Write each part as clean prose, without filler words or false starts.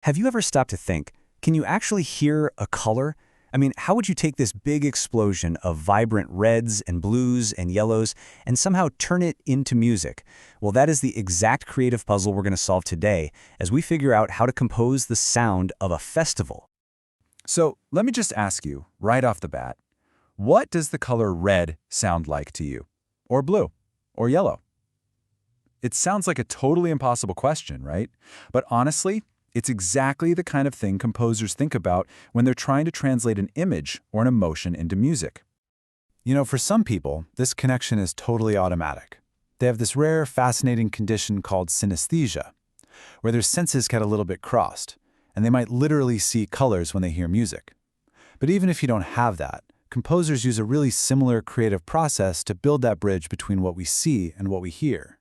Have you ever stopped to think, can you actually hear a color? I mean, how would you take this big explosion of vibrant reds and blues and yellows and somehow turn it into music? Well, that is the exact creative puzzle we're going to solve today as we figure out how to compose the sound of a festival. So let me just ask you, right off the bat, what does the color red sound like to you? Or blue? Or yellow? It sounds like a totally impossible question, right? But honestly, it's exactly the kind of thing composers think about when they're trying to translate an image or an emotion into music. You know, for some people, this connection is totally automatic. They have this rare, fascinating condition called synesthesia, where their senses get a little bit crossed, and they might literally see colors when they hear music. But even if you don't have that, composers use a really similar creative process to build that bridge between what we see and what we hear.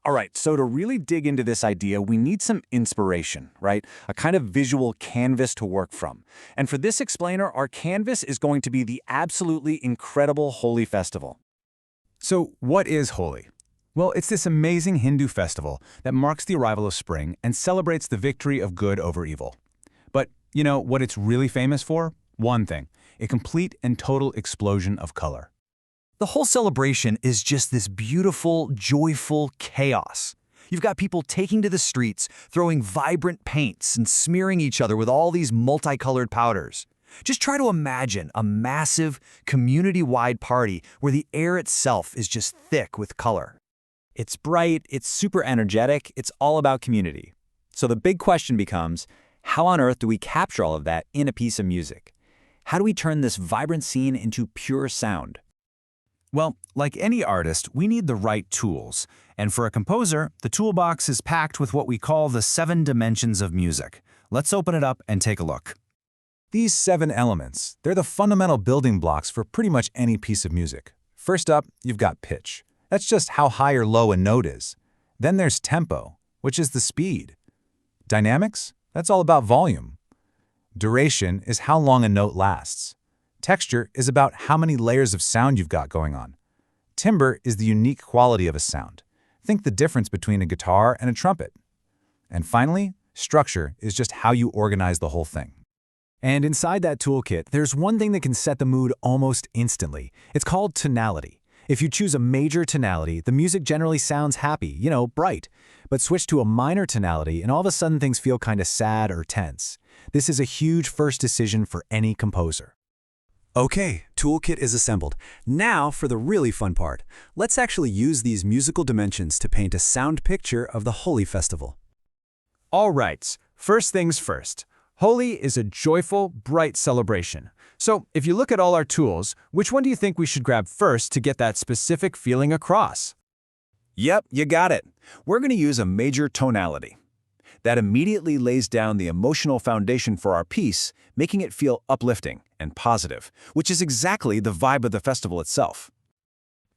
All right, so to really dig into this idea, we need some inspiration, right? A kind of visual canvas to work from. And for this explainer, our canvas is going to be the absolutely incredible Holi festival. So what is Holi? Well, it's this amazing Hindu festival that marks the arrival of spring and celebrates the victory of good over evil. But, you know, what it's really famous for? One thing, a complete and total explosion of color. The whole celebration is just this beautiful, joyful chaos. You've got people taking to the streets, throwing vibrant paints and smearing each other with all these multicolored powders. Just try to imagine a massive, community-wide party where the air itself is just thick with color. It's bright, it's super energetic, it's all about community. So the big question becomes, how on earth do we capture all of that in a piece of music? How do we turn this vibrant scene into pure sound? Well, like any artist, we need the right tools. And for a composer, the toolbox is packed with what we call the 7 dimensions of music. Let's open it up and take a look. These 7 elements, they're the fundamental building blocks for pretty much any piece of music. First up, you've got pitch. That's just how high or low a note is. Then there's tempo, which is the speed. Dynamics, that's all about volume. Duration is how long a note lasts. Texture is about how many layers of sound you've got going on. Timbre is the unique quality of a sound. Think the difference between a guitar and a trumpet. And finally, structure is just how you organize the whole thing. And inside that toolkit, there's one thing that can set the mood almost instantly. It's called tonality. If you choose a major tonality, the music generally sounds happy, bright. But switch to a minor tonality and all of a sudden things feel kind of sad or tense. This is a huge first decision for any composer. Okay, toolkit is assembled. Now for the really fun part. Let's actually use these musical dimensions to paint a sound picture of the Holi festival. All right, first things first. Holi is a joyful, bright celebration. So if you look at all our tools, which one do you think we should grab first to get that specific feeling across? Yep, you got it. We're going to use a major tonality. That immediately lays down the emotional foundation for our piece, making it feel uplifting and positive, which is exactly the vibe of the festival itself.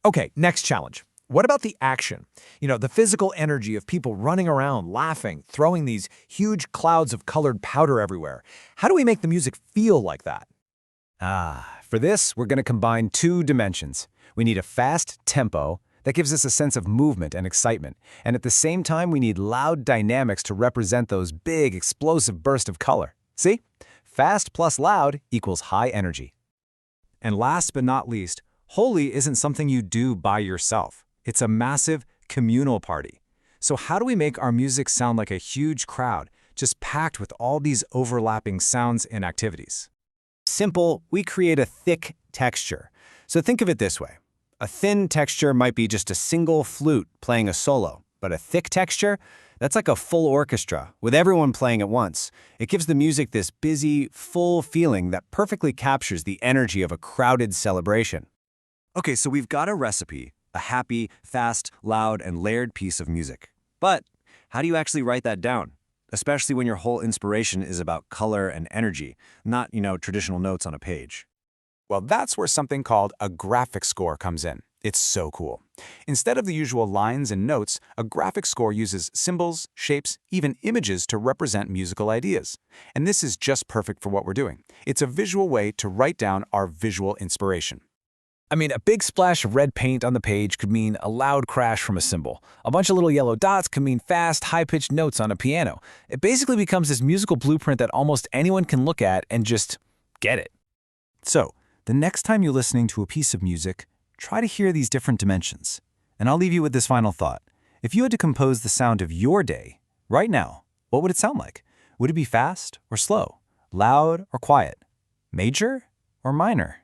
Okay, next challenge. What about the action? The physical energy of people running around, laughing, throwing these huge clouds of colored powder everywhere. How do we make the music feel like that? For this, we're going to combine 2 dimensions. We need a fast tempo that gives us a sense of movement and excitement. And at the same time, we need loud dynamics to represent those big, explosive bursts of color. See? Fast plus loud equals high energy. And last but not least, Holi isn't something you do by yourself. It's a massive communal party. So how do we make our music sound like a huge crowd, just packed with all these overlapping sounds and activities? Simple, we create a thick texture. So think of it this way. A thin texture might be just a single flute playing a solo, but a thick texture, that's like a full orchestra with everyone playing at once. It gives the music this busy, full feeling that perfectly captures the energy of a crowded celebration. Okay, so we've got a recipe, a happy, fast, loud, and layered piece of music. But how do you actually write that down? Especially when your whole inspiration is about color and energy, not, traditional notes on a page. Well, that's where something called a graphic score comes in. It's so cool. Instead of the usual lines and notes, a graphic score uses symbols, shapes, even images to represent musical ideas. And this is just perfect for what we're doing. It's a visual way to write down our visual inspiration. I mean, a big splash of red paint on the page could mean a loud crash from a cymbal. A bunch of little yellow dots could mean fast, high-pitched notes on a piano. It basically becomes this musical blueprint that almost anyone can look at and just get it. So, the next time you're listening to a piece of music, try to hear these different dimensions. And I'll leave you with this final thought. If you had to compose the sound of your day, right now, what would it sound like? Would it be fast or slow? Loud or quiet? Major or minor?